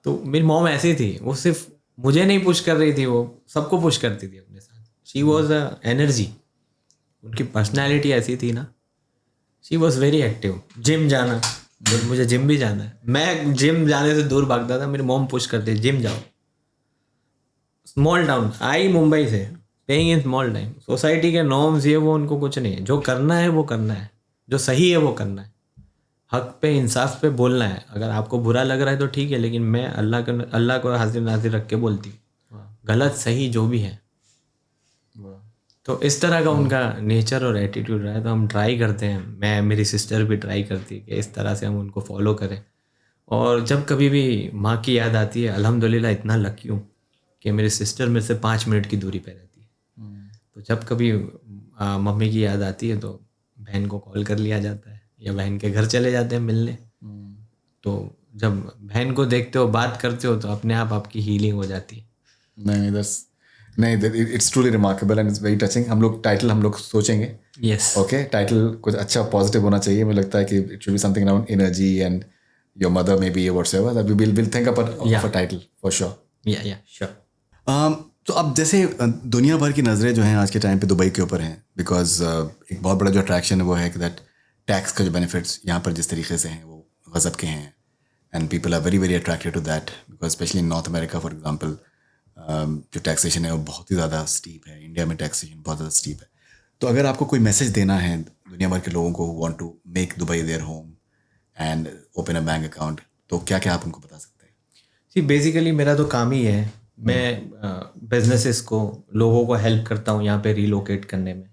तो मेरी मॉम ऐसी थी, वो सिर्फ मुझे नहीं पुश कर रही थी, वो सबको पुश करती थी अपने साथ। शी वॉज अ एनर्जी, उनकी पर्सनैलिटी ऐसी थी ना। She was very active. Gym जाना, मुझे जिम भी जाना है, मैं जिम जाने से दूर भागता था, मेरी मॉम पुश करती जिम जाओ। स्मॉल टाउन, आई मुंबई से, staying in small town, society के नॉर्म्स ये वो उनको कुछ नहीं है। जो करना है वो करना है, जो सही है वो करना है, हक पे इंसाफ पे बोलना है। अगर आपको बुरा लग रहा है तो ठीक है, लेकिन मैं अल्लाह को हाजिर नाजिर रख के बोलती हूँ, गलत सही जो भी है। तो इस तरह का उनका नेचर और एटीट्यूड रहा है। तो हम ट्राई करते हैं, मैं, मेरी सिस्टर भी ट्राई करती है कि इस तरह से हम उनको फॉलो करें। और जब कभी भी माँ की याद आती है, अल्हम्दुलिल्लाह इतना लकी हूँ कि मेरी सिस्टर मेरे से 5 मिनट की दूरी पे रहती है। तो जब कभी मम्मी की याद आती है तो बहन को कॉल कर लिया जाता है, या बहन के घर चले जाते हैं मिलने। तो जब बहन को देखते हो, बात करते हो, तो अपने आप आपकी हीलिंग हो जाती है। नहीं, it's truly remarkable and it's very touching. हम लोग सोचेंगे। यस। ओके, टाइटल कुछ अच्छा पॉजिटिव होना चाहिए। मुझे लगता है कि it should be something around energy and your mother may be whatsoever that we will think of a title for sure. Yeah sure. तो अब जैसे दुनिया भर की नज़रें जो हैं आज के टाइम पे दुबई के ऊपर हैं, बिकॉज एक बहुत बड़ा जो अट्रैक्शन है वो है कि दैट टैक्स का जो बेनिफिट्स यहाँ पर जिस तरीके से हैं वो गज़ब के हैं, and people are very very attracted to that, because specially in North America for example जो टैक्सेशन है वो बहुत ही ज़्यादा स्टीप है। इंडिया में टैक्सेशन बहुत ज़्यादा स्टीप है। तो अगर आपको कोई मैसेज देना है दुनिया भर के लोगों को who want to make Dubai their home and open a bank account, तो क्या क्या आप उनको बता सकते हैं? सी बेसिकली मेरा तो काम ही है, मैं बिजनेसेस को, लोगों को हेल्प करता हूँ यहाँ पे रिलोकेट करने में।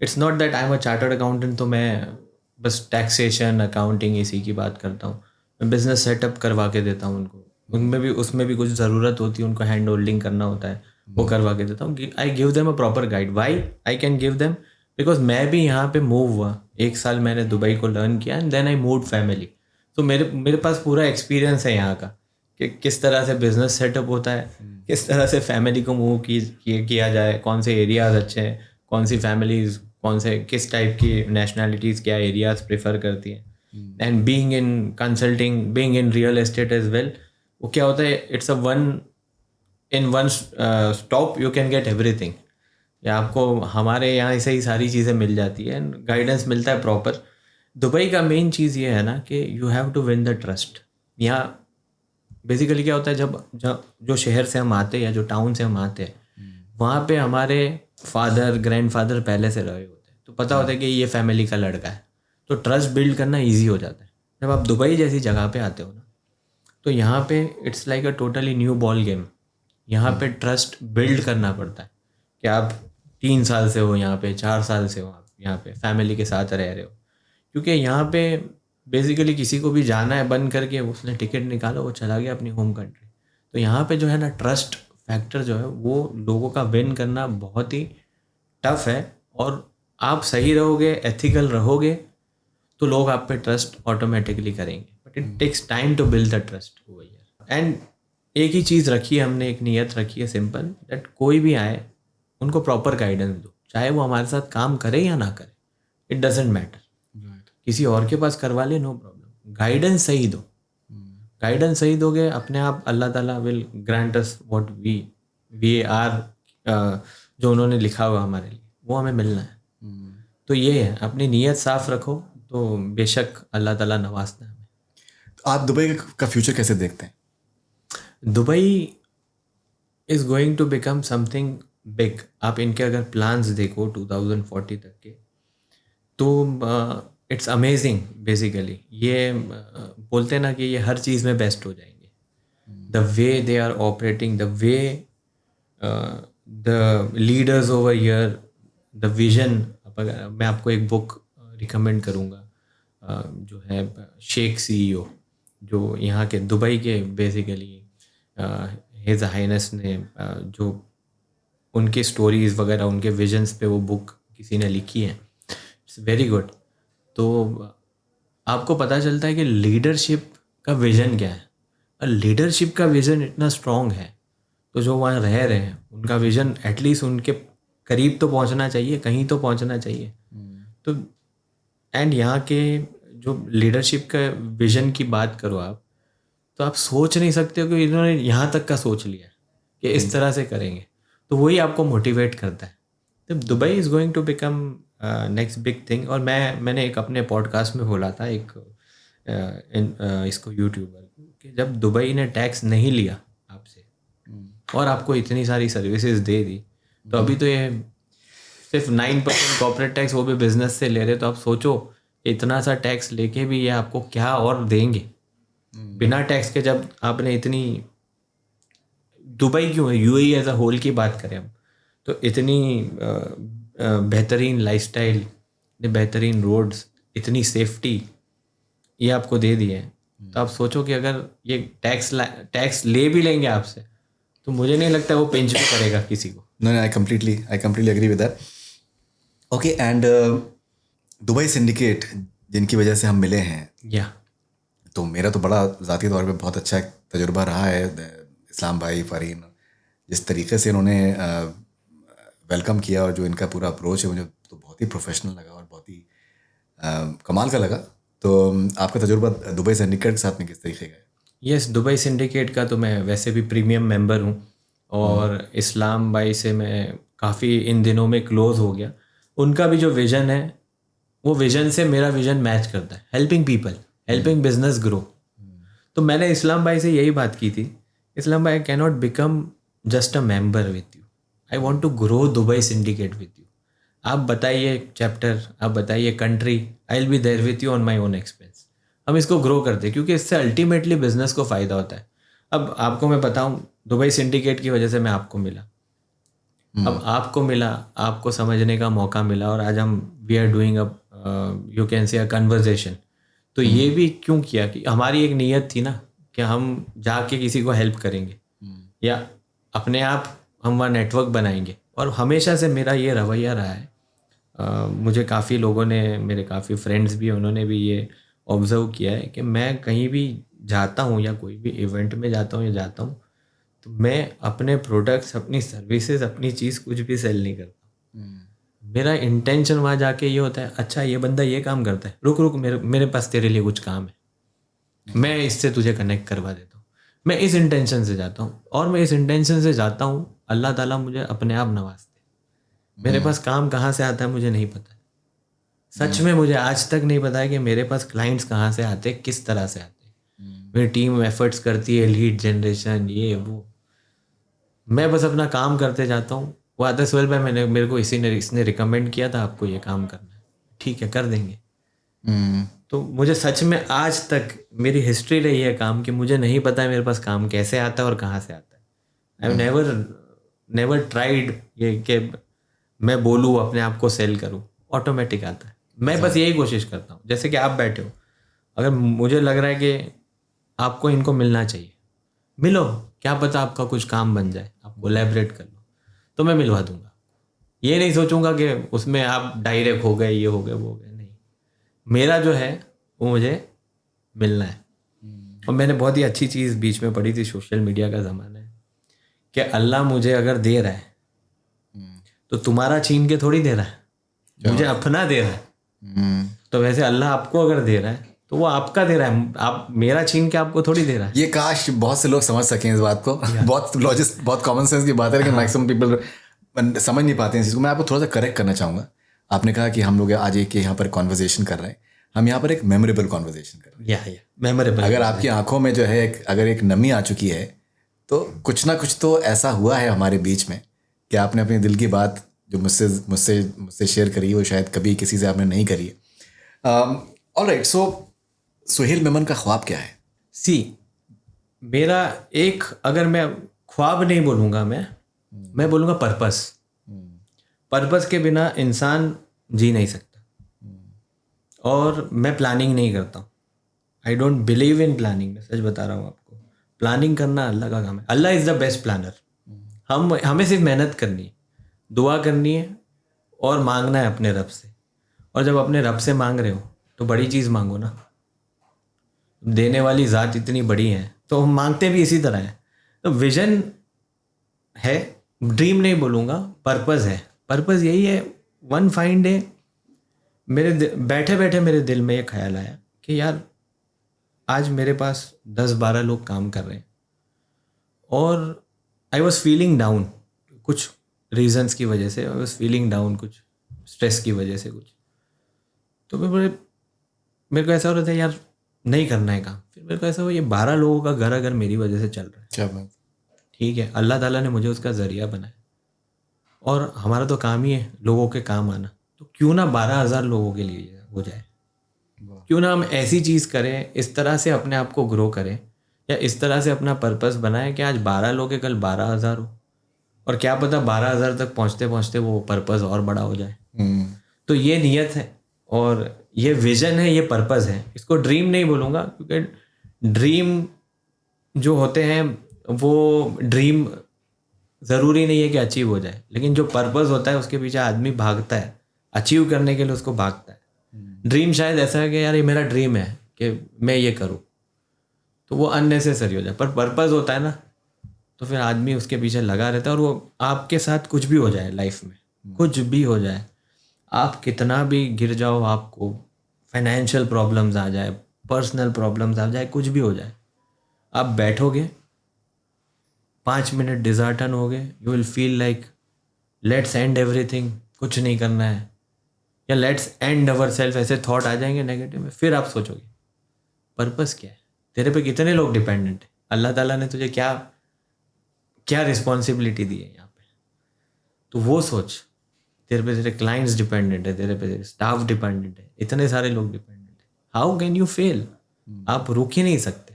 It's not that I am a chartered accountant तो मैं बस टैक्सेशन अकाउंटिंग इसी की बात करता हूँ। मैं बिजनेस सेटअप करवा के देता हूँ उनको, उसमें भी कुछ ज़रूरत होती है, उनको हैंड होल्डिंग करना होता है, वो करवा के देता हूँ। I give them a proper guide. Why I can give them? Because मैं भी यहाँ पे मूव हुआ, 1 साल मैंने दुबई को लर्न किया and then I move family. तो मेरे पास पूरा एक्सपीरियंस है यहाँ का कि किस तरह से बिजनेस सेटअप होता है, किस तरह से फैमिली को मूव किया जाए, कौन से एरियाज़ अच्छे हैं, कौन सी फैमिलीज़ किस टाइप की नेशनैलिटीज़ क्या एरियाज़ प्रेफर करती हैं। And being in consulting, being in real estate as well, वो क्या होता है, it's a one stop you can get everything. या आपको हमारे यहाँ से ही सारी चीज़ें मिल जाती है एंड गाइडेंस मिलता है प्रॉपर। दुबई का मेन चीज़ ये है ना कि you have to win the trust. यहाँ बेसिकली क्या होता है, जब जो शहर से हम आते हैं या जो टाउन से हम आते हैं, वहाँ पे हमारे फादर ग्रैंडफादर पहले से रहे होते हैं, तो पता होता है कि ये फैमिली का लड़का है, तो ट्रस्ट बिल्ड करना ईजी हो जाता है। जब आप दुबई जैसी जगह पे आते हो ना, तो यहाँ पे it's like a totally new ball game. यहाँ पे ट्रस्ट बिल्ड करना पड़ता है कि आप 3 साल से हो यहाँ पे, 4 साल से हो आप यहाँ पे, फैमिली के साथ रह रहे हो। क्योंकि यहाँ पे बेसिकली किसी को भी जाना है बंद करके, उसने टिकट निकाला, वो चला गया अपनी होम कंट्री। तो यहाँ पे जो है ना, ट्रस्ट फैक्टर जो है वो लोगों का विन करना बहुत ही टफ है। और आप सही रहोगे, एथिकल रहोगे, तो लोग आप पे ट्रस्ट ऑटोमेटिकली करेंगे। But it takes time to build the trust over here. And एक ही चीज़ रखी है हमने, एक नियत रखी है सिंपल, दैट कोई भी आए उनको प्रॉपर गाइडेंस दो, चाहे वो हमारे साथ काम करे या ना करे, इट डजेंट मैटर। किसी और के पास करवा ले, नो प्रॉब्लम, गाइडेंस सही दो। गाइडेंस सही दोगे, अपने आप अल्लाह ताला will grant us what we are, जो उन्होंने लिखा हुआ हमारे लिए वो हमें मिलना है। तो ये है, अपनी नीयत साफ रखो तो बेशक अल्लाह ताला नवाजता है हमें। तो आप दुबई का फ्यूचर कैसे देखते हैं? Dubai is going to become something big. आप इनके अगर प्लान्स देखो 2040 तक के, तो इट्स अमेजिंग। बेसिकली ये बोलते हैं ना कि ये हर चीज़ में बेस्ट हो जाएंगे। The way they are operating, the way the leaders over here, the vision. मैं आपको एक बुक रिकमेंड करूँगा, जो है शेख CEO, जो यहाँ के दुबई के बेसिकली हिज हाइनेस ने जो उनके स्टोरीज़ वगैरह, उनके विजन्स पे वो बुक किसी ने लिखी है, इट्स वेरी गुड। तो आपको पता चलता है कि लीडरशिप का विज़न क्या है। और लीडरशिप का विज़न इतना स्ट्रॉन्ग है, तो जो वहाँ रह रहे हैं उनका विज़न एटलीस्ट उनके करीब तो पहुँचना चाहिए, कहीं तो पहुँचना चाहिए। तो एंड यहाँ के जो लीडरशिप का विज़न की बात करो आप, तो आप सोच नहीं सकते हो कि इन्होंने यहाँ तक का सोच लिया कि इस तरह से करेंगे। तो वही आपको मोटिवेट करता है। तो Dubai is going to become next big thing. और मैंने एक अपने पॉडकास्ट में बोला था, एक इसको यूट्यूबर कि जब दुबई ने टैक्स नहीं लिया आपसे और आपको इतनी सारी सर्विसेज दे दी, तो अभी तो ये सिर्फ 9% कॉर्पोरेट टैक्स, वो भी बिजनेस से ले रहे। तो आप सोचो, इतना सा टैक्स लेके भी ये आपको क्या और देंगे बिना टैक्स के। जब आपने इतनी, दुबई क्यों है, UAE एज अ होल की बात करें हम, तो इतनी बेहतरीन लाइफस्टाइल, इतने बेहतरीन रोड्स, इतनी सेफ्टी ये आपको दे दिए हैं। तो आप सोचो कि अगर ये टैक्स ले भी लेंगे आपसे, तो मुझे नहीं लगता वो पिंच भी करेगा किसी को। No, I completely agree with that. Okay, and Dubai syndicate जिनकी वजह से हम मिले हैं। या तो मेरा तो बड़ा ज़ाती तौर पे बहुत अच्छा एक तजुर्बा रहा है। इस्लाम भाई, फ़रीन, जिस तरीके से इन्होंने वेलकम किया और जो इनका पूरा अप्रोच है, मुझे तो बहुत ही प्रोफेशनल लगा और बहुत ही कमाल का लगा। तो आपका तजुर्बा दुबई सिंडिकेट के साथ में किस तरीके का है? यस, दुबई सिंडिकेट का तो मैं वैसे भी प्रीमियम मेंबर हूँ, और इस्लाम भाई से मैं काफ़ी इन दिनों में क्लोज हो गया। उनका भी जो विज़न है, वो विज़न से मेरा विज़न मैच करता है, helping people, helping business grow. तो मैंने इस्लाम भाई से यही बात की थी, इस्लाम भाई, I can not become just a member with you, I want to grow Dubai syndicate with you. आप बताइए चैप्टर, आप बताइए country, I will be there with you on my own expense. हम इसको ग्रो करते हैं, क्योंकि इससे अल्टीमेटली बिजनेस को फ़ायदा होता है। अब आपको मैं बताऊं, दुबई सिंडिकेट की वजह से मैं आपको मिला, अब आपको मिला, आपको समझने का मौका मिला, और आज हम we are doing a you can say a conversation. तो ये भी क्यों किया कि हमारी एक नीयत थी ना कि हम जाके किसी को हेल्प करेंगे, या अपने आप हम वहाँ नेटवर्क बनाएंगे। और हमेशा से मेरा ये रवैया रहा है। मुझे काफ़ी लोगों ने, मेरे काफ़ी फ्रेंड्स भी, उन्होंने भी ये ऑब्ज़र्व किया है कि मैं कहीं भी जाता हूँ या कोई भी इवेंट में जाता हूँ तो मैं अपने प्रोडक्ट्स, अपनी सर्विसेज, अपनी चीज़ कुछ भी सेल नहीं करता। मेरा इंटेंशन वहाँ जाके ये होता है, अच्छा ये बंदा ये काम करता है, रुक रुक, मेरे पास तेरे लिए कुछ काम है, मैं इससे तुझे कनेक्ट करवा देता हूँ। मैं इस इंटेंशन से जाता हूँ, और मैं इस इंटेंशन से जाता हूँ, अल्लाह ताला मुझे अपने आप नवाजते। मेरे पास काम कहाँ से आता है मुझे नहीं पता, सच में मुझे आज तक नहीं पता है कि मेरे पास क्लाइंट्स कहाँ से आते, किस तरह से आते। मेरी टीम एफर्ट्स करती है, लीड जनरेशन, ये वो, मैं बस अपना काम करते जाता हूँ। वो आता है, सोहेल भाई मेरे को इसने रिकमेंड किया था, आपको ये काम करना है, ठीक है कर देंगे। तो मुझे सच में आज तक मेरी हिस्ट्री रही है काम की, मुझे नहीं पता है मेरे पास काम कैसे आता है और कहाँ से आता है। आई नेवर ट्राइड ये कि मैं बोलूँ अपने आप को सेल करूँ, ऑटोमेटिक आता है। मैं बस यही कोशिश करता हूँ, जैसे कि आप बैठे हो, अगर मुझे लग रहा है कि आपको इनको मिलना चाहिए, मिलो, क्या पता आपका कुछ काम बन जाए, आप कोलैबोरेट कर लो, तो मैं मिलवा दूंगा। ये नहीं सोचूंगा कि उसमें आप डायरेक्ट हो गए, ये हो गए, वो हो गए, नहीं। मेरा जो है वो मुझे मिलना है। और मैंने बहुत ही अच्छी चीज़ बीच में पढ़ी थी, सोशल मीडिया का ज़माना है, कि अल्लाह मुझे अगर दे रहा है तो तुम्हारा छीन के थोड़ी दे रहा है, मुझे अपना दे रहा है। तो वैसे अल्लाह आपको अगर दे रहा है तो वो आपका दे रहा है, आप मेरा छीन के आपको थोड़ी दे रहा है। ये काश बहुत से लोग समझ सकें इस बात को। बहुत लॉजिक, बहुत कॉमन सेंस की बात है, लेकिन मैक्सिमम पीपल समझ नहीं पाते हैं इस चीज़ को। मैं आपको थोड़ा सा करेक्ट करना चाहूँगा। आपने कहा कि हम लोग आज एक यहाँ पर कॉन्वर्जेशन कर रहे हैं, हम यहाँ पर एक मेमोरेबल कॉन्वर्जेशन कर रहे हैं। या मेमोरेबल। अगर आपकी आंखों में जो है अगर एक नमी आ चुकी है, तो कुछ ना कुछ तो ऐसा हुआ है हमारे बीच में कि आपने अपने दिल की बात जो मुझसे शेयर करी है, वो शायद कभी किसी से आपने नहीं करी है। ऑलराइट, सो सुहेल मेमन का ख्वाब क्या है? मेरा एक, अगर मैं ख्वाब नहीं बोलूँगा, मैं बोलूँगा पर्पस। पर्पस के बिना इंसान जी नहीं सकता, और मैं प्लानिंग नहीं करता हूँ। I don't believe in planning. मैं सच बता रहा हूँ आपको, प्लानिंग करना अल्लाह का काम है। अल्लाह इज़ द बेस्ट प्लानर। हमें सिर्फ मेहनत करनी है, दुआ करनी है, और मांगना है अपने रब से। और जब अपने रब से मांग रहे हो तो बड़ी चीज़ मांगो ना, देने वाली ज़ात इतनी बड़ी है, तो हम मांगते भी इसी तरह है। तो विजन है, ड्रीम नहीं बोलूँगा, पर्पस है। पर्पस यही है, वन फाइन डे बैठे बैठे मेरे दिल में ये ख्याल आया कि यार आज मेरे पास 10-12 लोग काम कर रहे हैं, और आई वॉज फीलिंग डाउन, कुछ रीजंस की वजह से आई वॉज फीलिंग डाउन, कुछ स्ट्रेस की वजह से कुछ। तो मेरे को ऐसा हो रहा था यार नहीं करना है काम। फिर मेरे को ऐसा हुआ, ये 12 लोगों का घर अगर मेरी वजह से चल रहा है, क्या बात। ठीक है, अल्लाह ताला ने मुझे उसका ज़रिया बनाया, और हमारा तो काम ही है लोगों के काम आना, तो क्यों ना 12,000 लोगों के लिए हो जाए। क्यों ना हम ऐसी चीज़ करें, इस तरह से अपने आप को ग्रो करें, या इस तरह से अपना पर्पस बनाएं कि आज 12 लोग हैं, कल 12,000 हो, और क्या पता 12,000 तक पहुँचते पहुँचते वो पर्पस और बड़ा हो जाए। तो ये नीयत है, और ये विजन है, ये पर्पस है। इसको ड्रीम नहीं बोलूँगा, क्योंकि ड्रीम जो होते हैं वो ड्रीम ज़रूरी नहीं है कि अचीव हो जाए, लेकिन जो पर्पस होता है उसके पीछे आदमी भागता है, अचीव करने के लिए उसको भागता है। ड्रीम शायद ऐसा है कि यार ये मेरा ड्रीम है कि मैं ये करूँ, तो वो अननेसेसरी हो जाए। पर पर्पस होता है ना, तो फिर आदमी उसके पीछे लगा रहता है। और वो आपके साथ कुछ भी हो जाए लाइफ में, कुछ भी हो जाए, आप कितना भी गिर जाओ, आपको फाइनेंशियल प्रॉब्लम्स आ जाए, पर्सनल प्रॉब्लम्स आ जाए, कुछ भी हो जाए, आप बैठोगे 5 मिनट डिजर्टन हो गए, you will feel like let's end everything, कुछ नहीं करना है, या लेट्स एंड अवर सेल्फ, ऐसे थॉट आ जाएंगे नेगेटिव में। फिर आप सोचोगे पर्पस क्या है, तेरे पे कितने लोग डिपेंडेंट है, अल्लाह ताला ने तुझे क्या क्या रिस्पॉन्सिबिलिटी दी है यहाँ पे, तो वो सोच। तेरे पे तेरे क्लाइंट्स डिपेंडेंट है, तेरे पे तेरे स्टाफ डिपेंडेंट है, इतने सारे लोग डिपेंडेंट है। How can you fail? आप रुक ही नहीं सकते,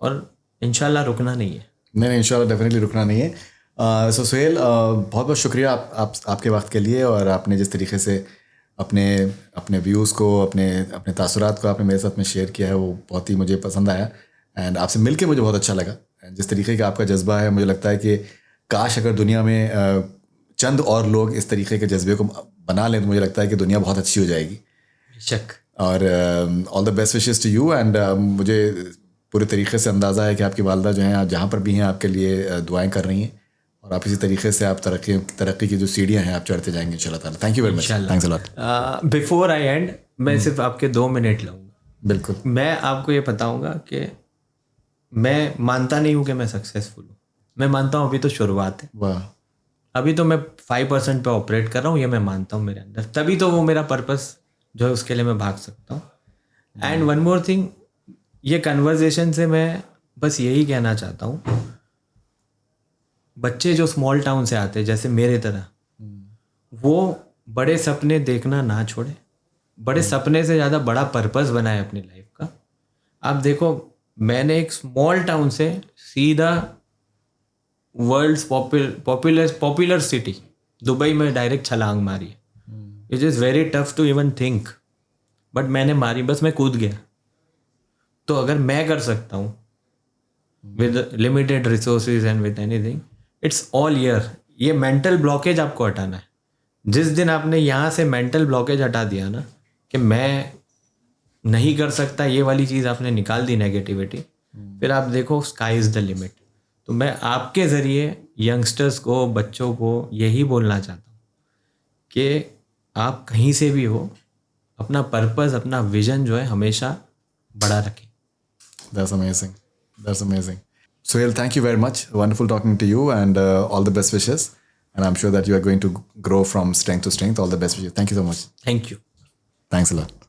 और इंशाल्लाह रुकना नहीं है। नहीं, इंशाल्लाह डेफिनेटली रुकना नहीं है। सो सुहेल, बहुत बहुत शुक्रिया आपके वक्त के लिए, और आपने जिस तरीके से अपने व्यूज़ को, अपने तासुरात को आपने मेरे साथ में शेयर किया है, वो बहुत ही मुझे पसंद आया। एंड आपसे मिल के मुझे बहुत अच्छा लगा। जिस तरीके का आपका जज्बा है, मुझे लगता है कि काश अगर दुनिया में चंद और लोग इस तरीके के जज्बे को बना लें, तो मुझे लगता है कि दुनिया बहुत अच्छी हो जाएगी। बेशक। और all the best wishes to you. And मुझे पूरे तरीके से अंदाज़ा है कि आपकी वालदा जो हैं, आप जहाँ पर भी हैं, आपके लिए दुआएं कर रही हैं, और आप इसी तरीके से आप तरक्की की जो सीढ़ियाँ हैं, आप चढ़ते जाएंगे इंशाल्लाह ताला। Thank you very much. Thanks a lot. Before I and, मैं सिर्फ आपके 2 मिनट लूँगा। बिल्कुल। मैं आपको ये बताऊंगा कि मैं मानता नहीं हूँ कि मैं सक्सेसफुल हूँ। मैं मानता हूँ अभी तो शुरुआत है, वाह। अभी तो मैं 5% पे ऑपरेट कर रहा हूँ, ये मैं मानता हूँ मेरे अंदर, तभी तो वो मेरा पर्पस जो है उसके लिए मैं भाग सकता हूँ। एंड वन मोर थिंग, ये कन्वर्जेशन से मैं बस यही कहना चाहता हूँ, बच्चे जो स्मॉल टाउन से आते हैं जैसे मेरे तरह, वो बड़े सपने देखना ना छोड़े, बड़े सपने से ज़्यादा बड़ा पर्पस बनाए अपनी लाइफ का। आप देखो, मैंने एक स्मॉल टाउन से सीधा वर्ल्ड्स पॉपुलर सिटी दुबई में डायरेक्ट छलांग मारी है। It is very tough to even think, but मैंने मारी, बस मैं कूद गया। तो अगर मैं कर सकता हूँ with limited resources and with anything, it's all year. ये मेंटल ब्लॉकेज आपको हटाना है। जिस दिन आपने यहाँ से मेंटल ब्लॉकेज हटा दिया ना कि मैं नहीं कर सकता, ये वाली चीज़ आपने निकाल दी नेगेटिविटी, फिर आप देखो स्काई इज़ द लिमिट। तो मैं आपके ज़रिए यंगस्टर्स को, बच्चों को यही बोलना चाहता हूँ कि आप कहीं से भी हो, अपना पर्पस, अपना विजन जो है हमेशा बड़ा रखें। That's amazing. That's amazing. Suhail, thank you very much. Wonderful talking to you, and all the best wishes. And I'm sure that you are going to grow from strength to strength. All the best wishes. Thank you so much. Thank you. Thanks a lot.